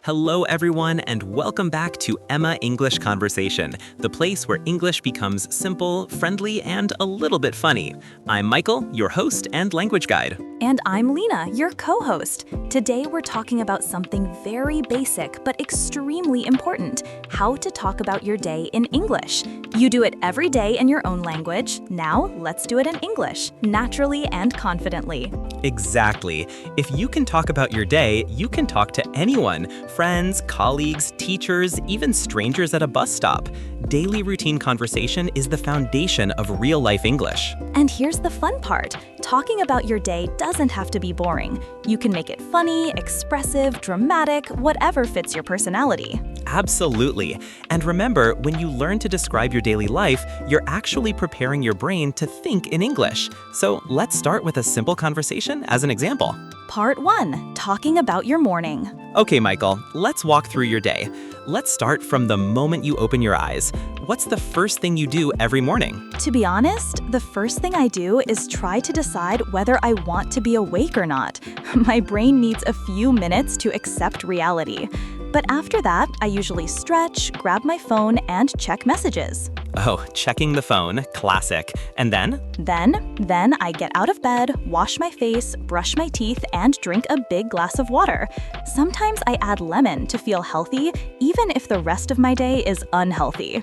Hello, everyone, and welcome back to Emma English Conversation, the place where English becomes simple, friendly, and a little bit funny. I'm Michael, your host and language guide. And I'm Lena, your co-host. Today we're talking about something very basic but extremely important: how to talk about your day in English. You do it every day in your own language. Now let's do it in English, naturally and confidently. Exactly. If you can talk about your day, you can talk to anyone: friends, colleagues, teachers, even strangers at a bus stop. Daily routine conversation is the foundation of real-life English. And here's the fun part. Talking about your day doesn't have to be boring. You can make it funny, expressive, dramatic, whatever fits your personality. Absolutely. And remember, when you learn to describe your daily life, you're actually preparing your brain to think in English. So let's start with a simple conversation as an example. Part 1. Talking about your morning. Okay, Michael, let's walk through your day. Let's start from the moment you open your eyes. What's the first thing you do every morning? To be honest, the first thing I do is try to decide whether I want to be awake or not. My brain needs a few minutes to accept reality. But after that, I usually stretch, grab my phone, and check messages. Oh, checking the phone, classic. And then? Then I get out of bed, wash my face, brush my teeth, and drink a big glass of water. Sometimes I add lemon to feel healthy, even if the rest of my day is unhealthy.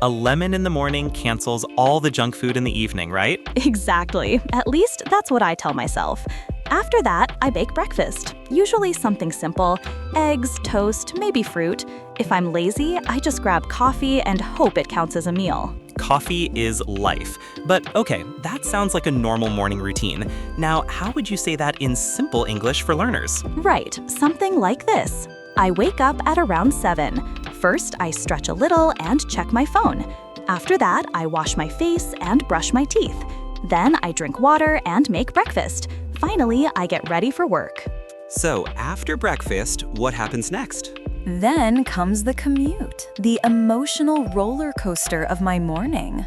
A lemon in the morning cancels all the junk food in the evening, right? Exactly. At least that's what I tell myself. After that, I bake breakfast. Usually something simple: eggs, toast, maybe fruit. If I'm lazy, I just grab coffee and hope it counts as a meal. Coffee is life. But okay, that sounds like a normal morning routine. Now, how would you say that in simple English for learners? Right, something like this. I wake up at around 7. First, I stretch a little and check my phone. After that, I wash my face and brush my teeth. Then I drink water and make breakfast. Finally, I get ready for work. So, after breakfast, what happens next? Then comes the commute, the emotional roller coaster of my morning.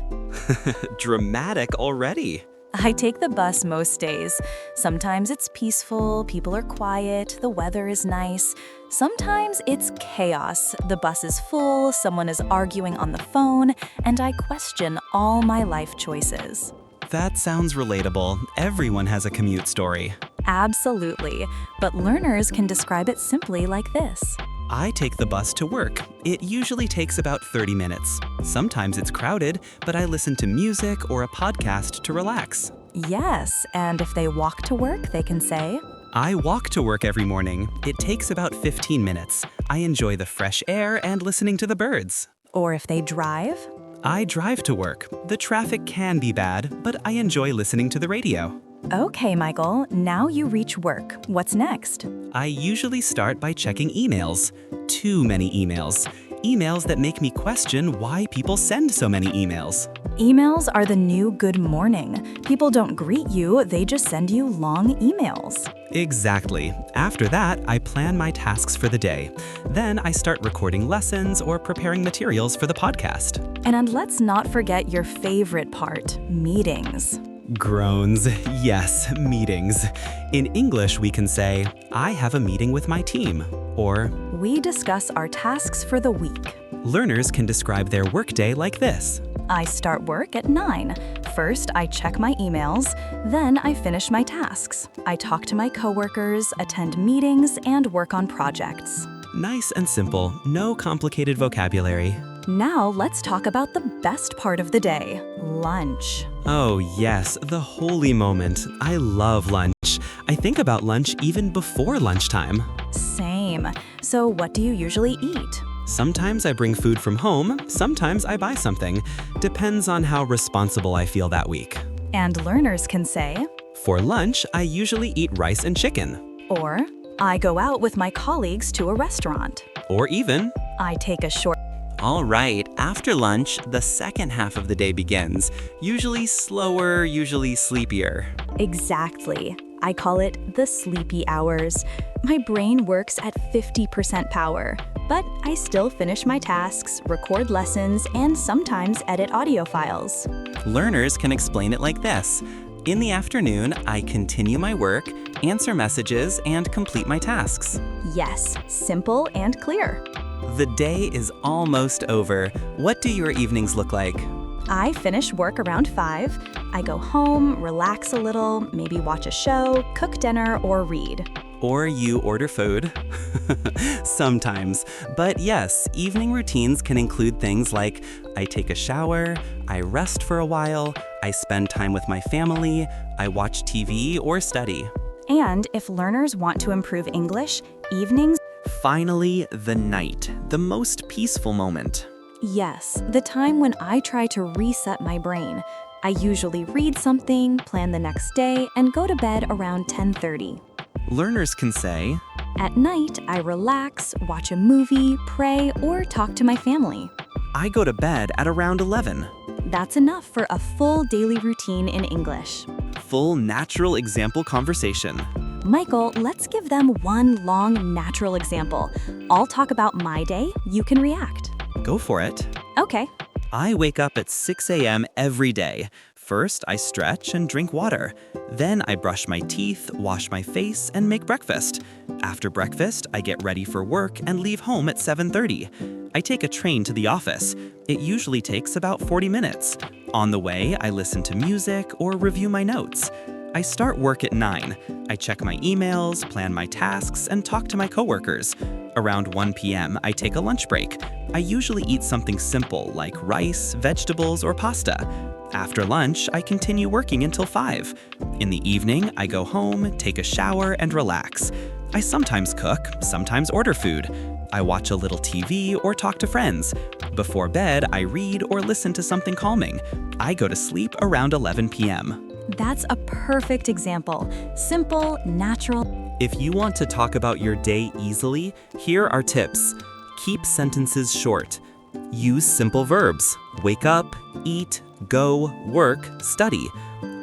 Dramatic already. I take the bus most days. Sometimes it's peaceful, people are quiet, the weather is nice. Sometimes it's chaos. The bus is full, someone is arguing on the phone, and I question all my life choices. That sounds relatable. Everyone has a commute story. Absolutely, but learners can describe it simply like this. I take the bus to work. It usually takes about 30 minutes. Sometimes it's crowded, but I listen to music or a podcast to relax. Yes, and if they walk to work, they can say, I walk to work every morning. It takes about 15 minutes. I enjoy the fresh air and listening to the birds. or if they drive, I drive to work. The traffic can be bad, but I enjoy listening to the radio. Okay, Michael, now you reach work. What's next? I usually start by checking emails. Too many emails. Emails that make me question why people send so many emails. Emails are the new good morning. People don't greet you, they just send you long emails. Exactly. After that, I plan my tasks for the day. Then I start recording lessons or preparing materials for the podcast. And let's not forget your favorite part, meetings. Groans. Yes, meetings. In English, we can say, I have a meeting with my team, or We discuss our tasks for the week. learners can describe their workday like this. I start work at 9. First, I check my emails. Then I finish my tasks. I talk to my coworkers, attend meetings, and work on projects. Nice and simple, no complicated vocabulary. Now let's talk about the best part of the day, lunch. Oh yes, the holy moment. I love lunch. I think about lunch even before lunchtime. Same. So what do you usually eat? Sometimes I bring food from home, sometimes I buy something. Depends on how responsible I feel that week. And learners can say, For lunch, I usually eat rice and chicken. or I go out with my colleagues to a restaurant. Or even, I take a short all right, after lunch, the second half of the day begins. Usually slower, usually sleepier. Exactly. I call it the sleepy hours. My brain works at 50% power, but I still finish my tasks, record lessons, and sometimes edit audio files. Learners can explain it like this. In the afternoon, I continue my work, answer messages, and complete my tasks. Yes, simple and clear. The day is almost over. What do your evenings look like? I finish work around 5. I go home, relax a little, maybe watch a show, cook dinner, or read. Or you order food. Sometimes. But yes, evening routines can include things like I take a shower, I rest for a while, I spend time with my family, I watch TV or study. And if learners want to improve English, evenings. Finally, the night, the most peaceful moment. Yes, the time when I try to reset my brain. I usually read something, plan the next day, and go to bed around 10:30. Learners can say, At night, I relax, watch a movie, pray, or talk to my family. I go to bed at around 11. That's enough for a full daily routine in English. Full natural example conversation. Michael, let's give them one long, natural example. I'll talk about my day, you can react. Go for it. Okay. I wake up at 6 a.m. every day. First, I stretch and drink water. Then I brush my teeth, wash my face, and make breakfast. After breakfast, I get ready for work and leave home at 7:30. I take a train to the office. It usually takes about 40 minutes. On the way, I listen to music or review my notes. I start work at 9. I check my emails, plan my tasks, and talk to my coworkers. Around 1 p.m., I take a lunch break. I usually eat something simple like rice, vegetables, or pasta. After lunch, I continue working until 5. In the evening, I go home, take a shower, and relax. I sometimes cook, sometimes order food. I watch a little TV or talk to friends. Before bed, I read or listen to something calming. I go to sleep around 11 p.m. That's a perfect example. Simple, natural. If you want to talk about your day easily, here are tips. Keep sentences short. Use simple verbs. Wake up, eat, go, work, study.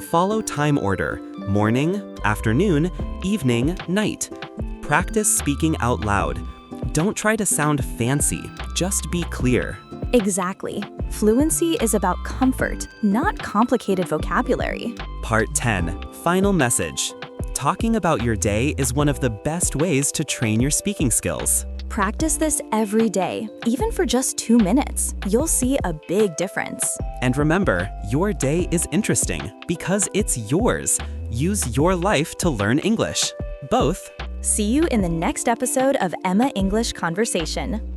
Follow time order. Morning, afternoon, evening, night. Practice speaking out loud. Don't try to sound fancy, just be clear. Exactly. Fluency is about comfort, not complicated vocabulary. Part 10, final message. Talking about your day is one of the best ways to train your speaking skills. Practice this every day, even for just 2 minutes. You'll see a big difference. And remember, your day is interesting because it's yours. Use your life to learn English. Both. See you in the next episode of Emma English Conversation.